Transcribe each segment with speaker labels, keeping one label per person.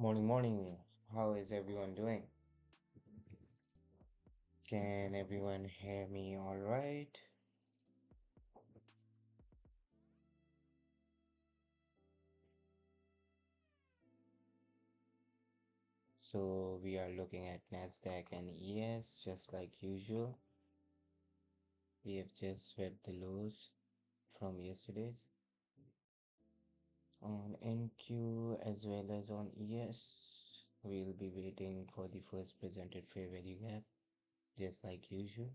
Speaker 1: Morning, morning. How is everyone doing? Can everyone hear me all right? So we are looking at Nasdaq and ES just like usual. We have just read the lows from yesterday's on NQ as well as on ES. We'll be waiting for the first presented fair value gap just like usual.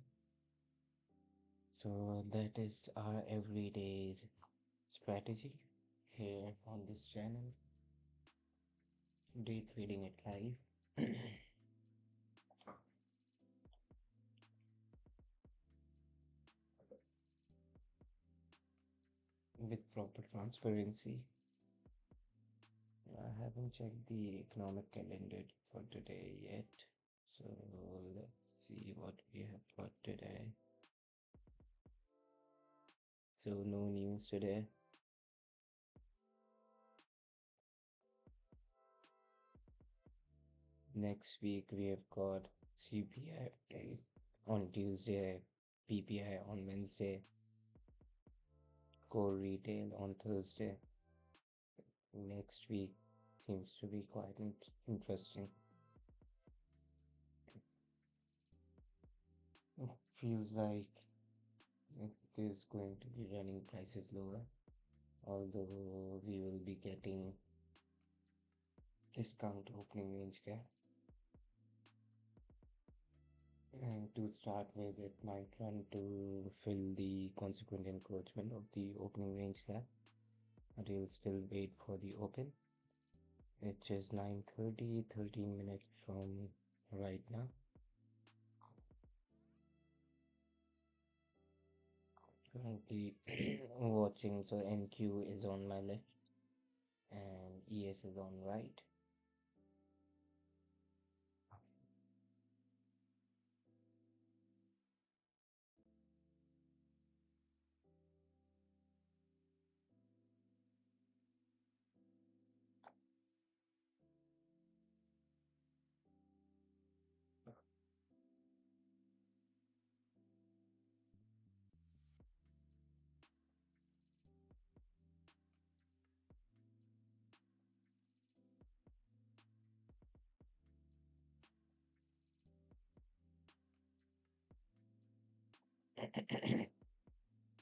Speaker 1: So that is our everyday strategy here on this channel. Day trading it live. With proper transparency. I haven't checked the economic calendar for today yet, so let's see what we have got today. So no news today. Next week we have got CPI on Tuesday, PPI on Wednesday, core retail on Thursday. Next week seems to be quite interesting. It feels like it is going to be running prices lower, although we will be getting discount opening range gap. And to start with, it might run to fill the consequent encroachment of the opening range gap, but we'll still wait for the open. It is 9:30, 13 minutes from right now. Currently watching, so NQ is on my left and ES is on right.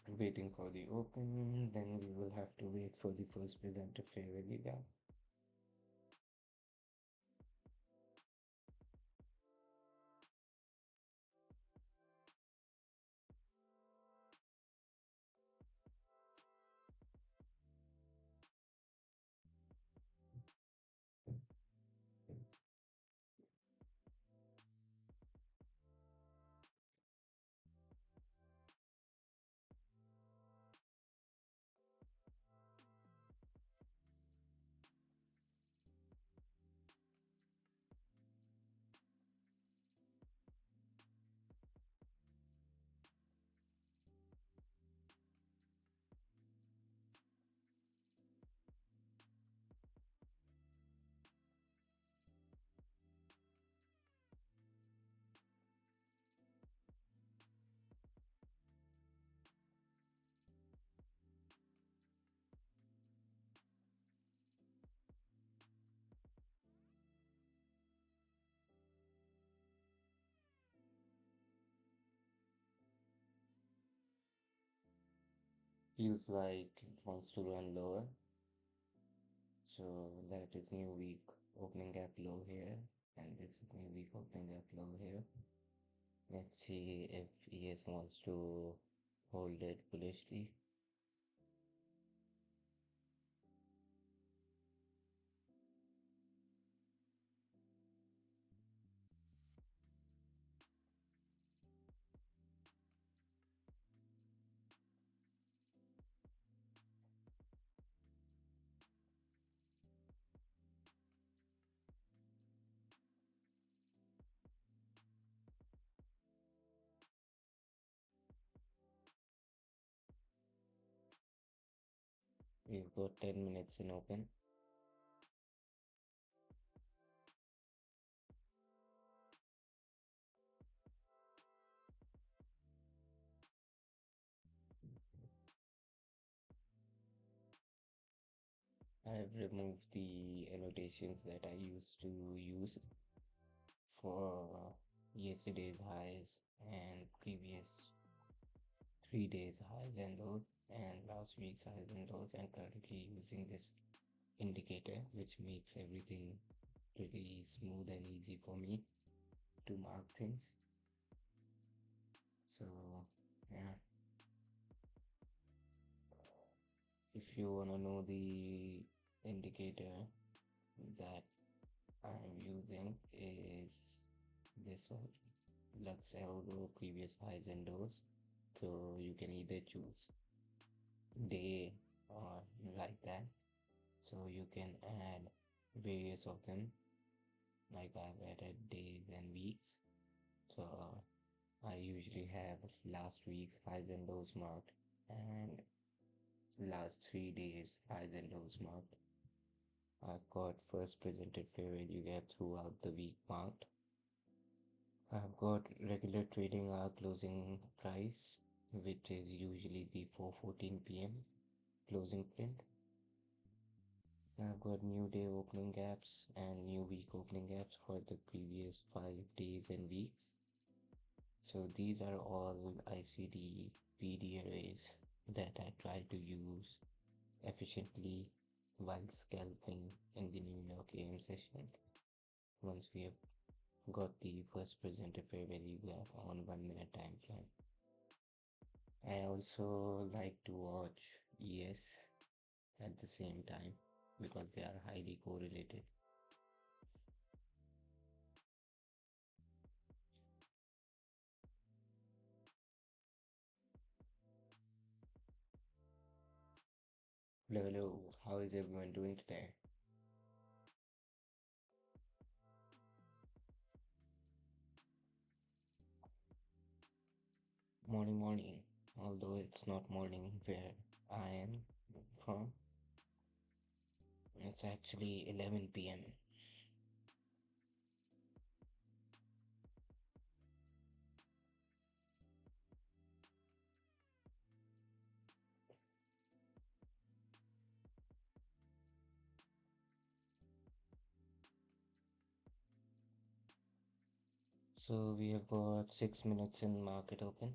Speaker 1: Waiting for the open, then we will have to wait for the first presented fair value gap. Feels like it wants to run lower. So that is new week opening gap low here, and this is new week opening gap low here. Let's see if ES wants to hold it bullishly. We've got 10 minutes in open. I've removed the annotations that I used to use for yesterday's highs and previous 3 days highs and lows and last week's highs and lows, and currently using this indicator, which makes everything pretty smooth and easy for me to mark things. So yeah, if you want to know the indicator that I'm using is this one, Lux Algo previous highs and lows. So you can either choose day or like that. So you can add various of them, like I've added days and weeks. So I usually have last week's highs and lows marked and last 3 days highs and lows marked. I've got first presented fair value gap throughout the week marked. I've got regular trading hour closing price, which is usually the 4:14 p.m. closing print. I've got new day opening gaps and new week opening gaps for the previous 5 days and weeks. So these are all ICT PD arrays that I try to use efficiently while scalping in the New York AM session. Once we have got the first presented fair value gap on 1 minute time frame. I also like to watch ES at the same time because they are highly correlated. Hello, hello, how is everyone doing today? Morning, morning. Although it's not morning where I am from, it's actually 11 p.m. So we have got 6 minutes in market open,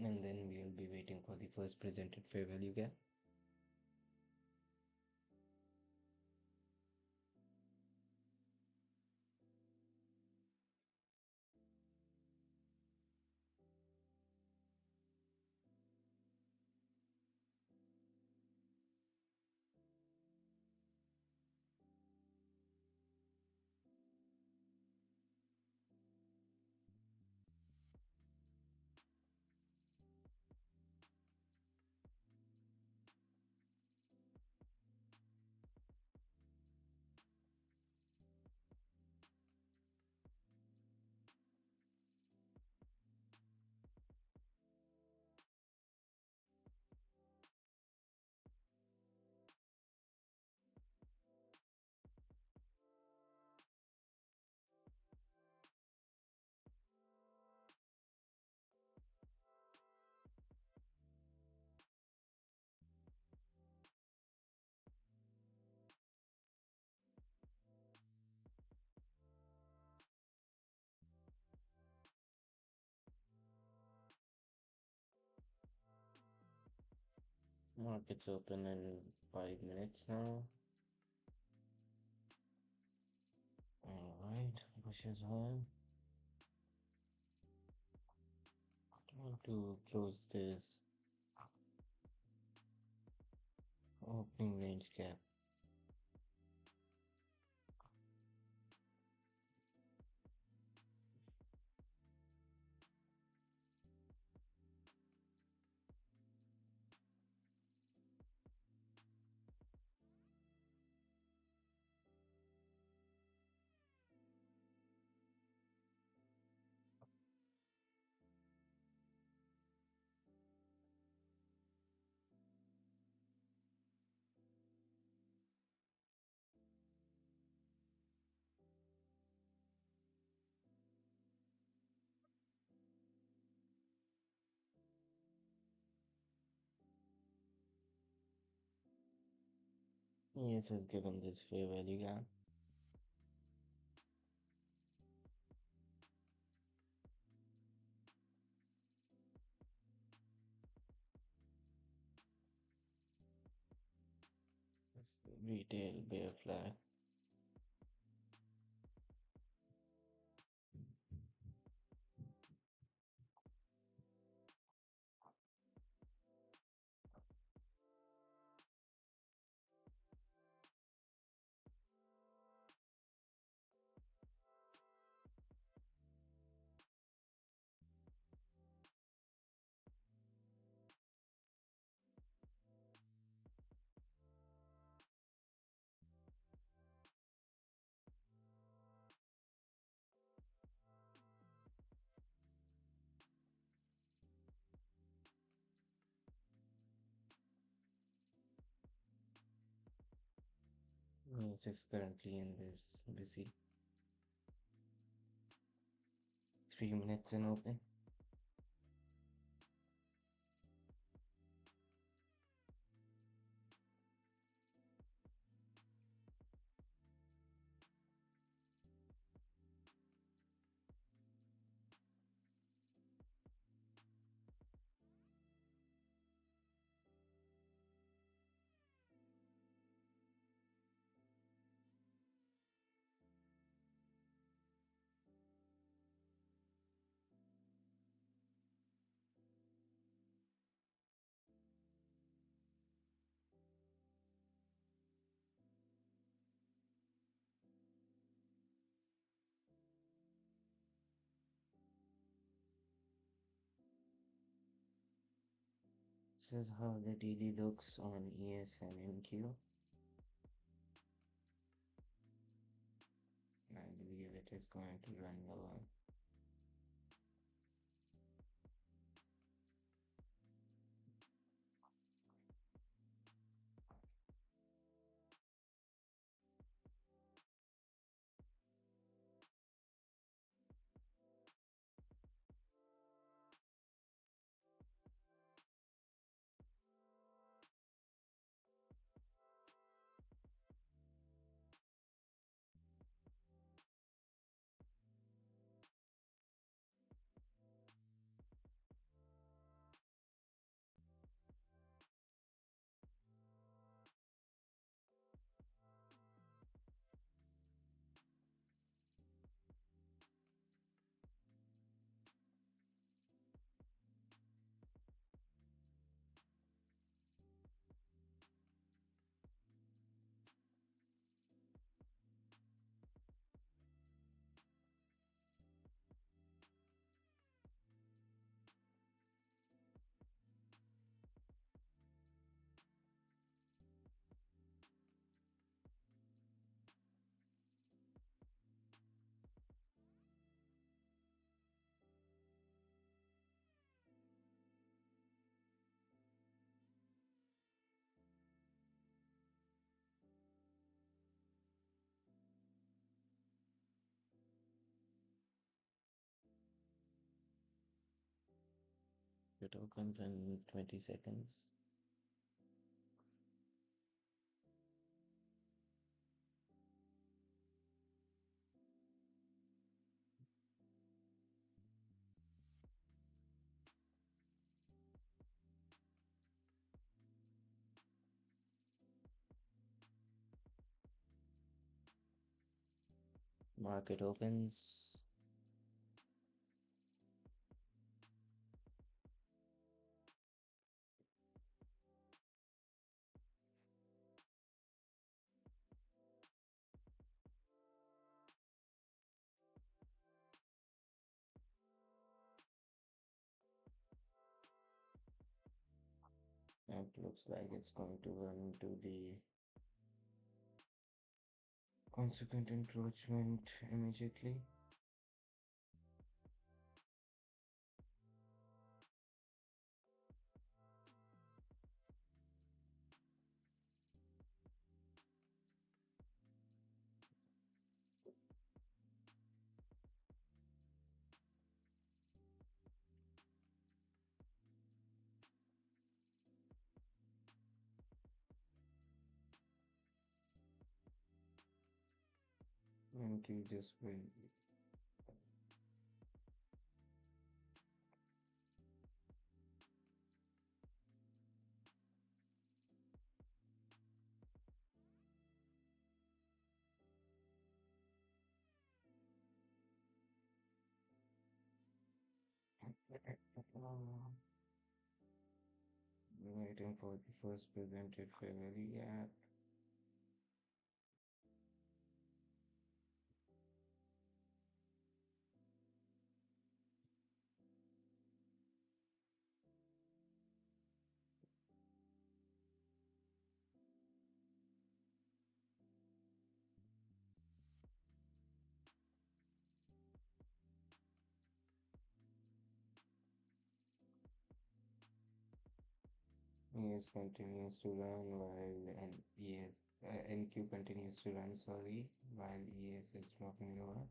Speaker 1: and then we will be waiting for the first presented fair value gap. Market's open in 5 minutes now. Alright, pushes high. I want to close this opening range gap. Yes, has given this fair value gap. Retail bear flag. Yes, it's currently in this busy 3 minutes in open. This is how the daily looks on ES and NQ. I believe it is going to run lower. It opens in 20 seconds. Market opens. It looks like it's going to run into the consequent encroachment immediately. NQ just will. Waiting for the first presented February app. ES continues to run while NQ continues to run, sorry, while ES is dropping lower.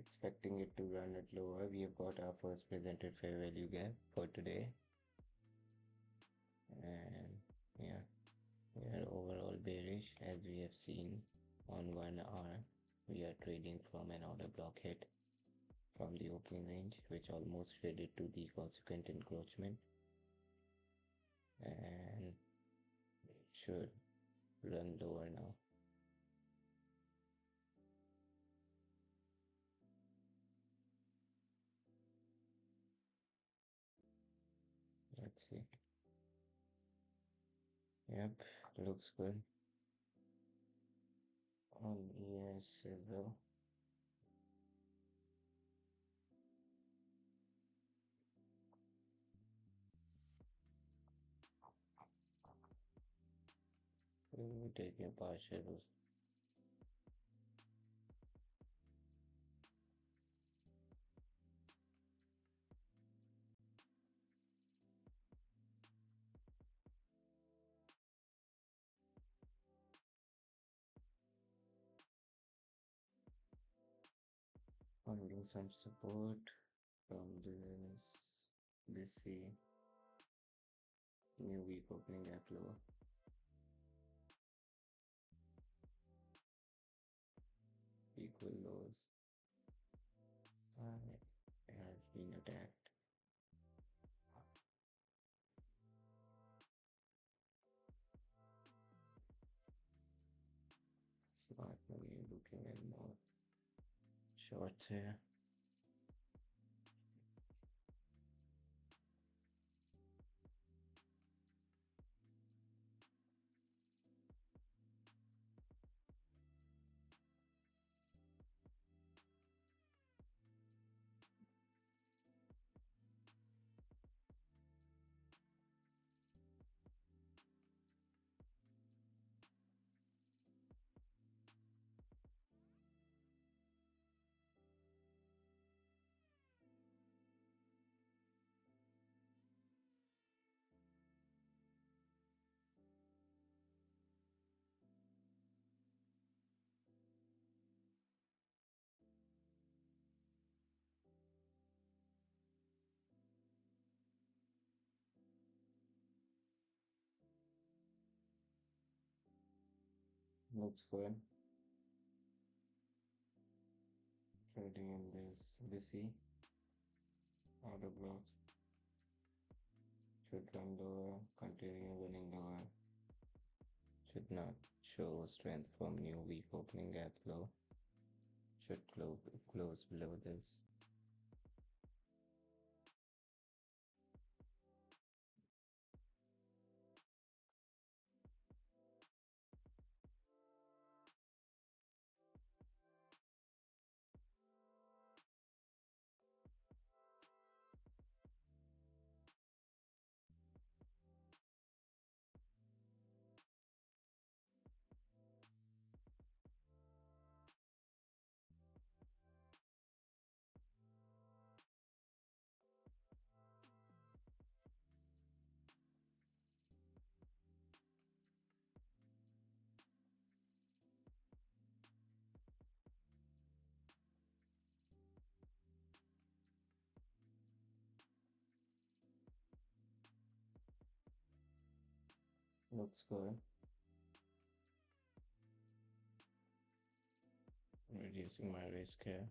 Speaker 1: Expecting it to run it lower. We have got our first presented fair value gap for today. And yeah, we are overall bearish as we have seen on 1 hour. We are trading from an order block hit from the opening range, which almost traded to the consequent encroachment, and should run lower now. Let's see. Yep, looks good. On ES as well. We will take your partials. On getting some support from this new week opening gap low. Equal lows have been attacked. Smart money looking at more shorts here. Looks good. Trading in this order block should run lower, continue running lower. Should not show strength from new week opening gap low. Should close below this. Looks good. Reducing my risk here.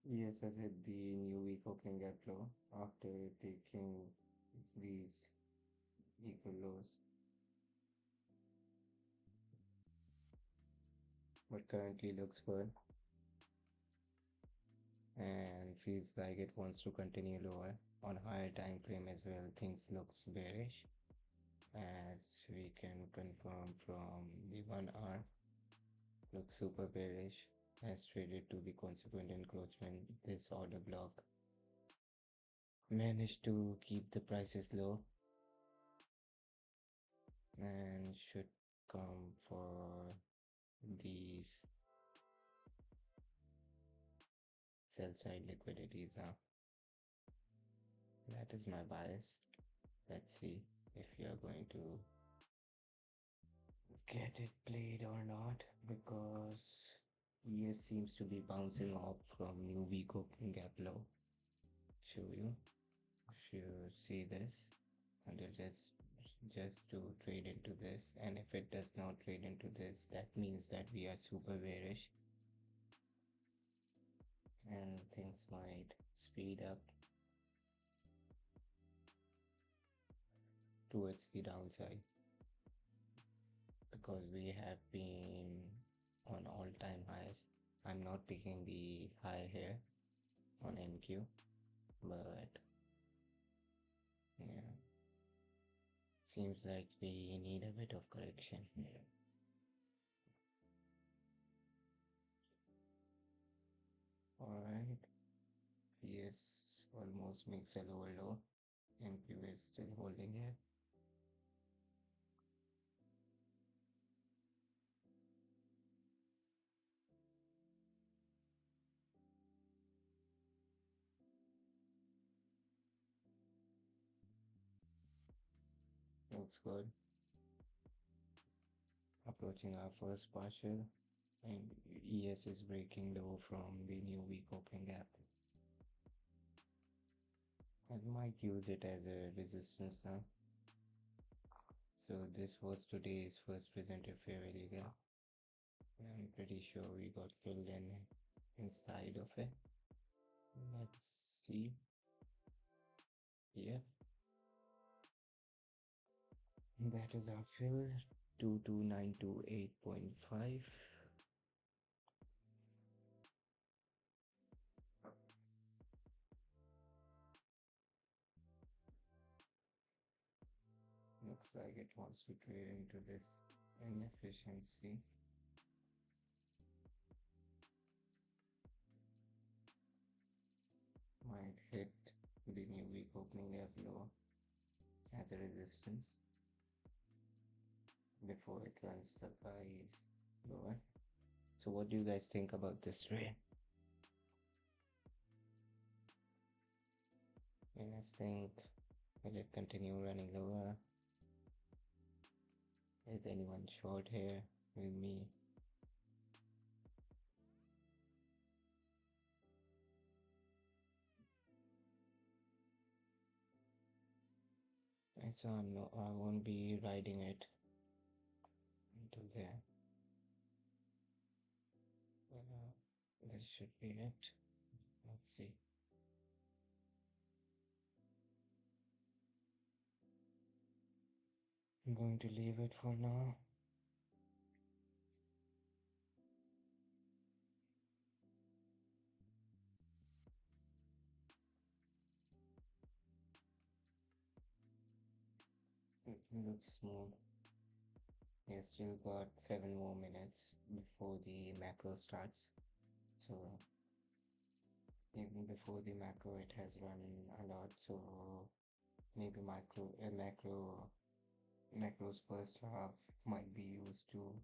Speaker 1: Yes, I said the new week opening gap low after taking these equal lows. But currently looks good and feels like it wants to continue lower. On higher time frame as well, things looks bearish, as we can confirm from the 1 hour. Looks super bearish, has traded to the consequent encroachment. This order block managed to keep the prices low and should come for these sell side liquidities now. That is my bias. Let's see if we are going to get it played or not, because ES seems to be bouncing off from new week opening gap low. Show you if you see this, and just to trade into this, and if it does not trade into this, that means that we are super bearish and things might speed up towards the downside, because we have been on all-time highs. I'm not picking the high here on NQ, but yeah, seems like we need a bit of correction here. Alright, Yes, almost makes a lower low. NQ is still holding here. Looks good. Approaching our first partial, and ES is breaking low from the new week opening gap. I might use it as a resistance now. So this was today's first presented fair value gap. I'm pretty sure we got filled in inside of it. Let's see. Yeah, that is our fill. 22928.5. Looks like it wants to trade into this inefficiency. Might hit the new week opening gap low as a resistance before it runs the price lower. So what do you guys think about this trade? And I think, will it continue running lower? Is anyone short here with me? So no, I won't be riding it into there. This should be it. Let's see. I'm going to leave it for now. It looks smooth. We still got 7 more minutes before the macro starts. So even before the macro, it has run a lot. So maybe macro's first half might be used to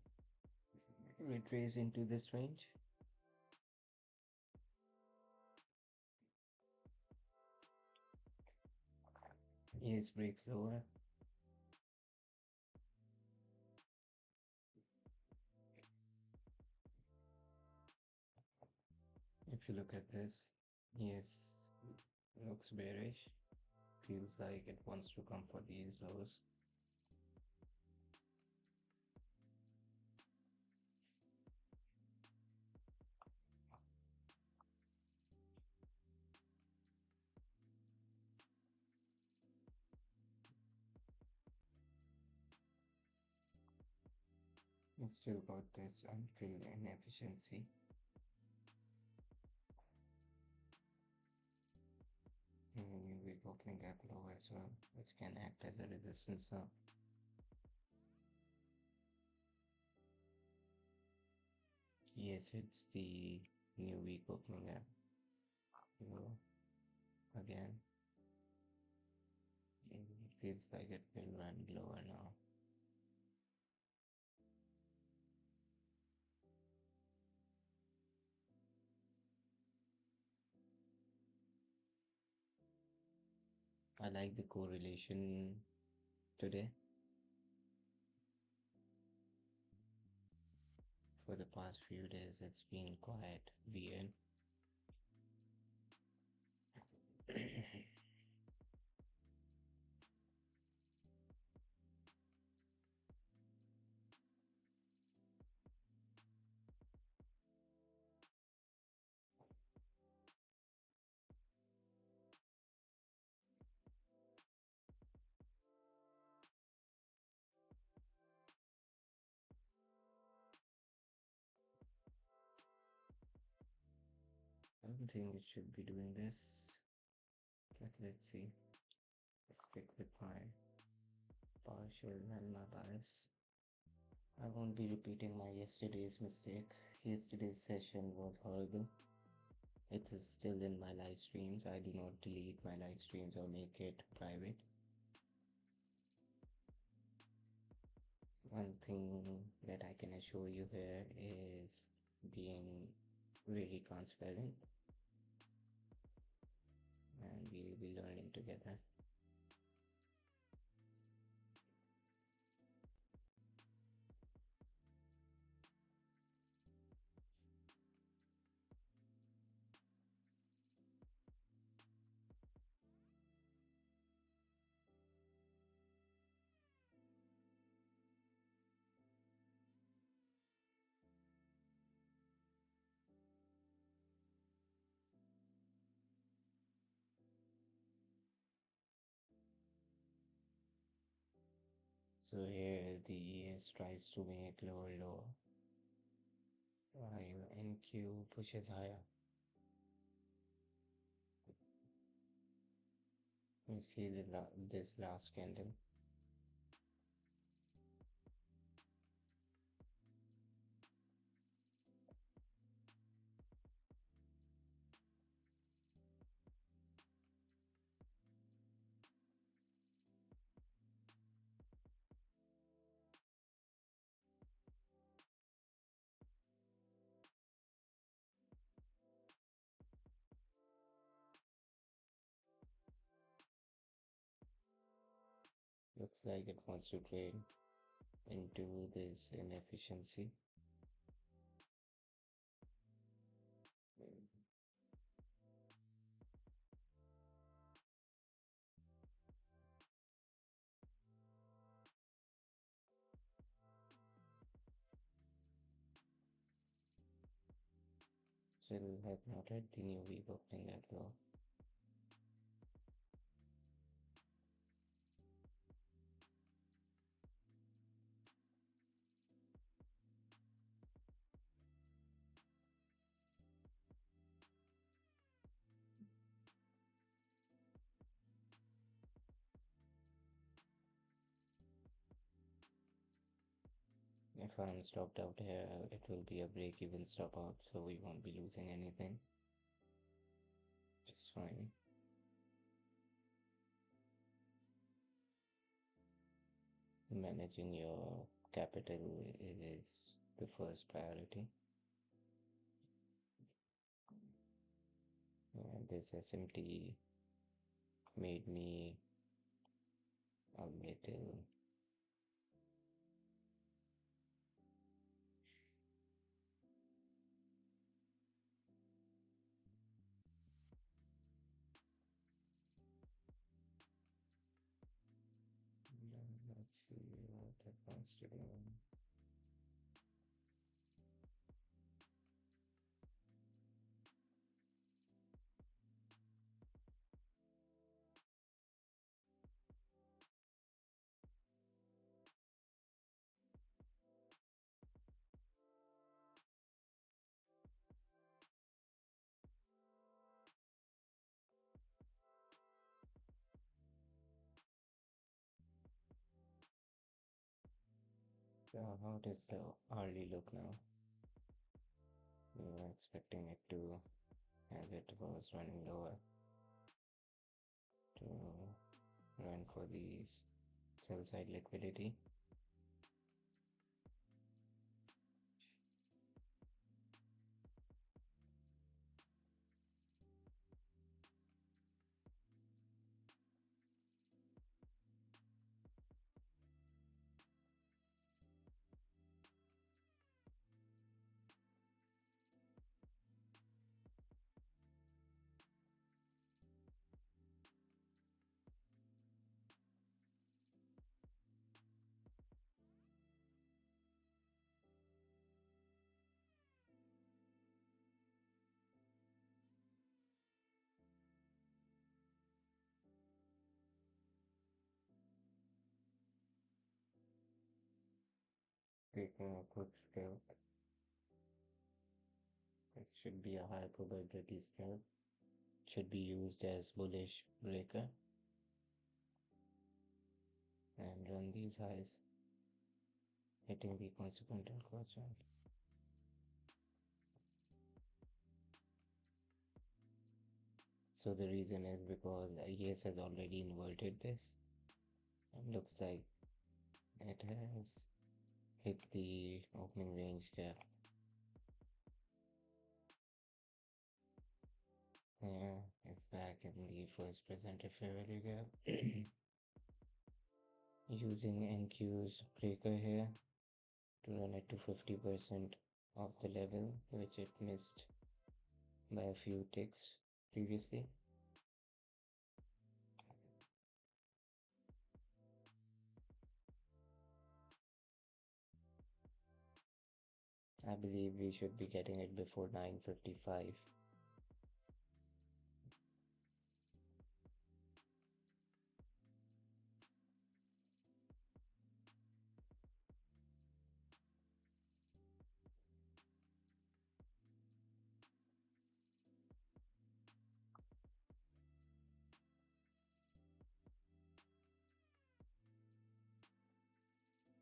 Speaker 1: retrace into this range. Yes, breaks lower. If you look at this, yes, looks bearish. Feels like it wants to come for these lows. We still got this unfilled inefficiency. We're opening gap low as well, which can act as a resistance now. Yes, it's the new week opening gap. Again, it feels like it will run lower now. I like the correlation today. For the past few days, it's been quite weird. I don't think it should be doing this, but let's see. Stick with my partial and my bias. I won't be repeating my yesterday's mistake. Yesterday's session was horrible. It is still in my live streams. I do not delete my live streams or make it private. One thing that I can assure you here is being really transparent, and we will be learning together. So here the ES tries to make lower lower, while NQ pushes higher. You see this last candle. Looks like it wants to trade into this inefficiency. Still have not had the new week opening that low. If I'm stopped out here, it will be a break-even stop out, so we won't be losing anything. It's fine. Managing your capital is the first priority. And this SMT made me a little let's see what that wants to do. So how does the early look now? We were expecting it to, as it was running lower, to run for the sell side liquidity. Taking a good scale. It should be a high probability scale. Should be used as bullish breaker and run these highs, hitting the consequential quotient. So the reason is because ES has already inverted this. It looks like it has hit the opening range gap. Yeah, it's back in the first presented fair value gap. Using NQ's breaker here to run it to 50% of the level which it missed by a few ticks previously. I believe we should be getting it before 9:55.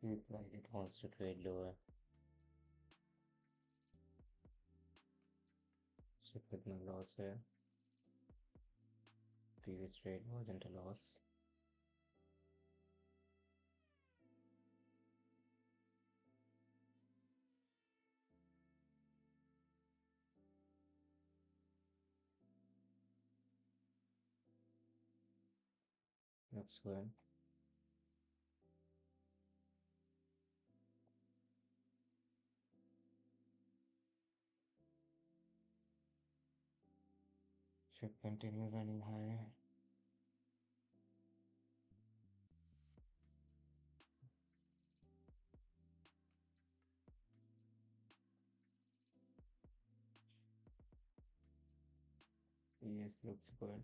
Speaker 1: Feels like it wants to trade lower. Stick with my loss here. Previous trade wasn't a loss. Looks good. Should continue running higher. Yes, looks good.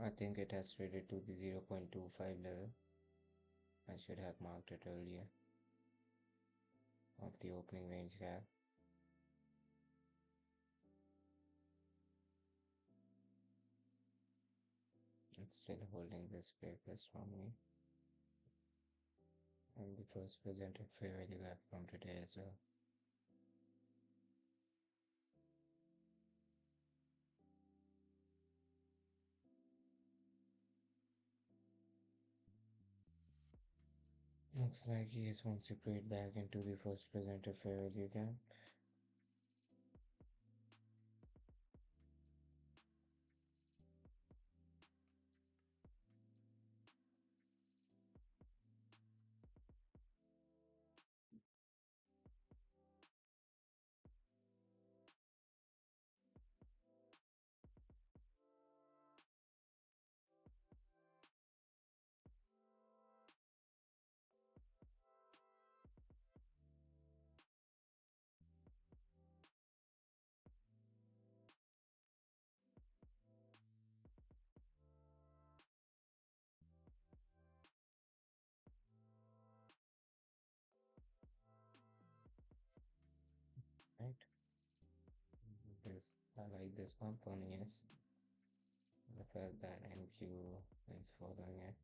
Speaker 1: I think it has traded to the 0.25 level. I should have marked it earlier of the opening range gap. It's still holding this paper strongly. And the first presented fair value gap from today as well. Looks like he just wants to trade back into the first presented fair value gap. Right? This I like this pump on yes. The fact that NQ is following it.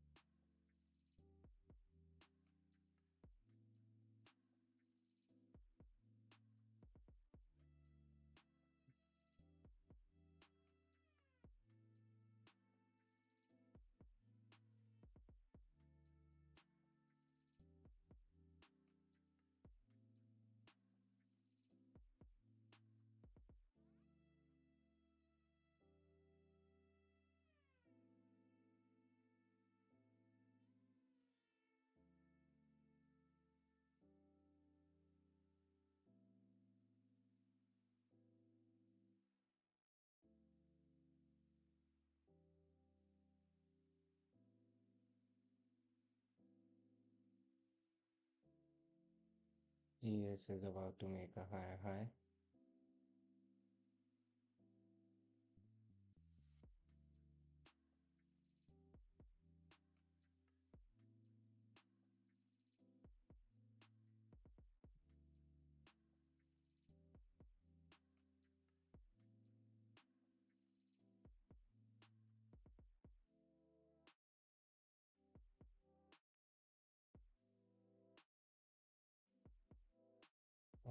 Speaker 1: ES is about to make a higher high.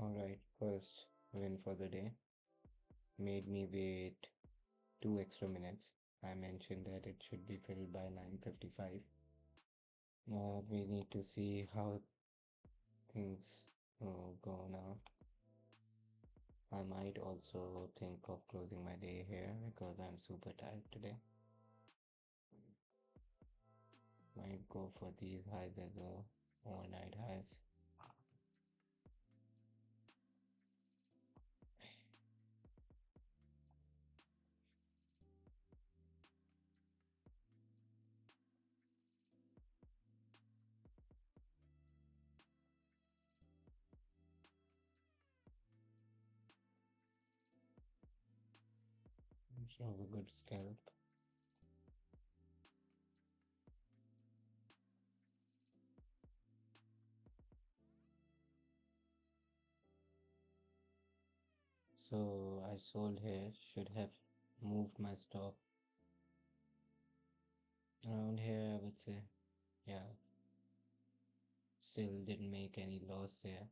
Speaker 1: Alright, first win for the day. Made me wait 2 extra minutes. I mentioned that it should be filled by 9:55. We need to see how things go now. I might also think of closing my day here because I'm super tired today. Might go for these highs as well, overnight highs. Show a good scalp. So I sold here, should have moved my stop around here, I would say. Yeah, still didn't make any loss there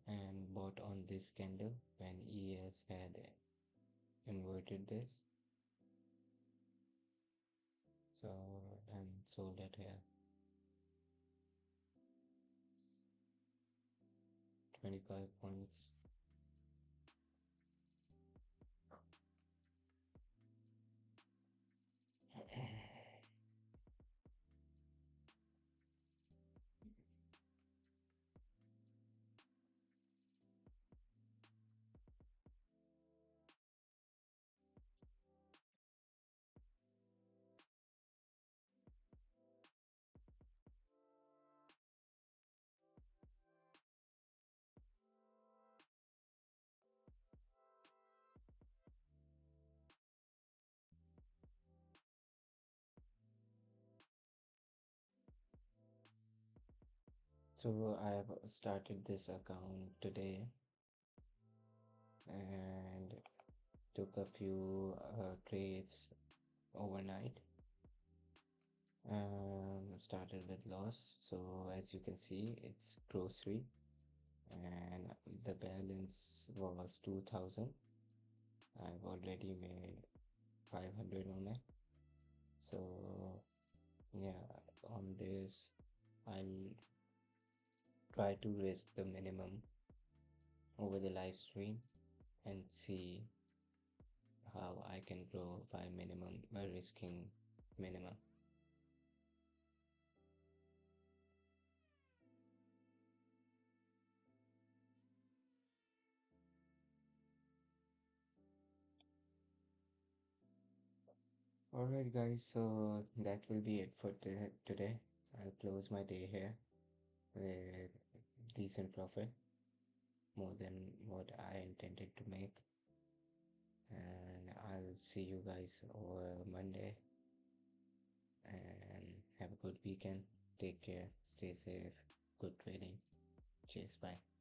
Speaker 1: and bought on this candle when ES had inverted this. So and sold it here. 25 points. So I've started this account today and took a few trades overnight. Started with loss. So as you can see, it's grocery and the balance was 2000. I've already made 500 on it. So yeah, on this I'll try to risk the minimum over the live stream and see how I can grow by minimum by risking minimum. Alright guys, so that will be it for today. I'll close my day here with decent profit, more than what I intended to make. And I'll see you guys over Monday and have a good weekend. Take care, stay safe, good trading. Cheers, bye.